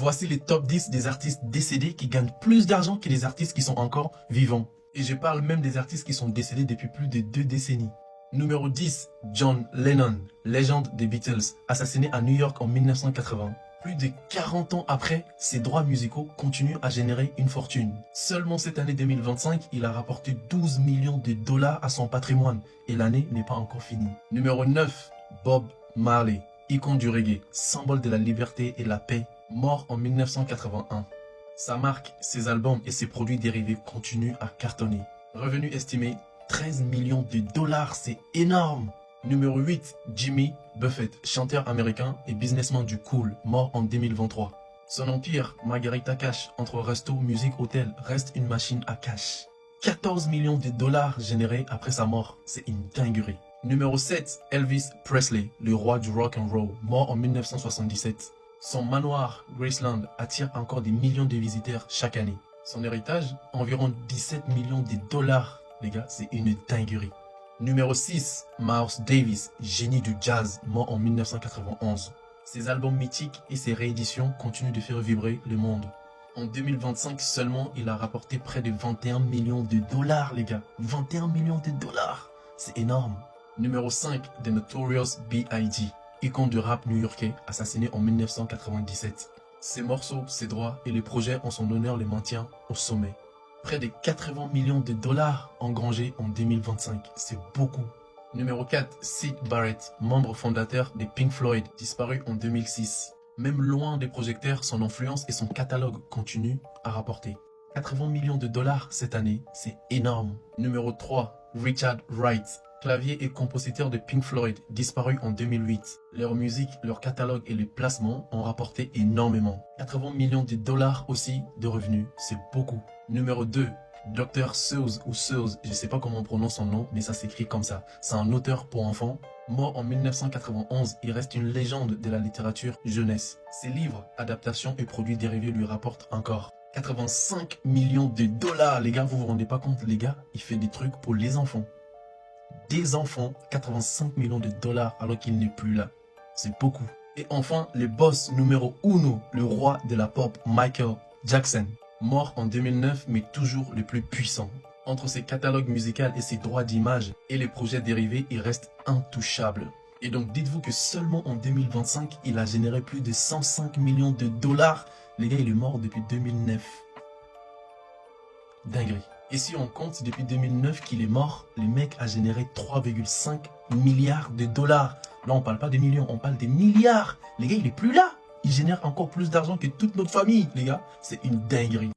Voici les top 10 des artistes décédés qui gagnent plus d'argent que les artistes qui sont encore vivants. Et je parle même des artistes qui sont décédés depuis plus de 2 décennies. Numéro 10, John Lennon, légende des Beatles, assassiné à New York en 1980. Plus de 40 ans après, ses droits musicaux continuent à générer une fortune. Seulement cette année 2025, il a rapporté 12 millions de dollars à son patrimoine et l'année n'est pas encore finie. Numéro 9, Bob Marley, icône du reggae, symbole de la liberté et la paix, mort en 1981. Sa marque, ses albums et ses produits dérivés continuent à cartonner. Revenu estimé 13 millions de dollars, c'est énorme! Numéro 8, Jimmy Buffett, chanteur américain et businessman du cool, mort en 2023. Son empire, Margarita Cash, entre resto, musique, hôtel, reste une machine à cash. 14 millions de dollars générés après sa mort, c'est une dinguerie. Numéro 7, Elvis Presley, le roi du rock and roll, mort en 1977. Son manoir, Graceland, attire encore des millions de visiteurs chaque année. Son héritage, environ 17 millions de dollars. Les gars, c'est une dinguerie. Numéro 6, Miles Davis, génie du jazz, mort en 1991. Ses albums mythiques et ses rééditions continuent de faire vibrer le monde. En 2025 seulement, il a rapporté près de 21 millions de dollars, les gars. 21 millions de dollars, c'est énorme. Numéro 5, The Notorious B.I.G., icône du rap new-yorkais, assassiné en 1997. Ses morceaux, ses droits et les projets en son honneur les maintient au sommet. Près de 80 millions de dollars engrangés en 2025, c'est beaucoup. Numéro 4, Syd Barrett, membre fondateur des Pink Floyd, disparu en 2006. Même loin des projecteurs, son influence et son catalogue continuent à rapporter. 80 millions de dollars cette année, c'est énorme. Numéro 3, Richard Wright, clavier et compositeur de Pink Floyd, disparu en 2008. Leur musique, leur catalogue et les placements ont rapporté énormément. 80 millions de dollars aussi de revenus, c'est beaucoup. Numéro 2, Dr. Seuss ou Seuss, je sais pas comment on prononce son nom, mais ça s'écrit comme ça. C'est un auteur pour enfants. Mort en 1991, il reste une légende de la littérature jeunesse. Ses livres, adaptations et produits dérivés lui rapportent encore 85 millions de dollars. Les gars, vous vous rendez pas compte, les gars, il fait des trucs pour les enfants. Des enfants, 85 millions de dollars alors qu'il n'est plus là. C'est beaucoup. Et enfin, le boss numéro 1, le roi de la pop, Michael Jackson. Mort en 2009, mais toujours le plus puissant. Entre ses catalogues musicaux et ses droits d'image et les projets dérivés, il reste intouchable. Et donc dites-vous que seulement en 2025, il a généré plus de 105 millions de dollars. Les gars, il est mort depuis 2009. Dinguerie. Et si on compte depuis 2009 qu'il est mort, le mec a généré 3,5 milliards de dollars. Là, on parle pas de millions, on parle des milliards. Les gars, il est plus là. Il génère encore plus d'argent que toute notre famille, les gars. C'est une dinguerie.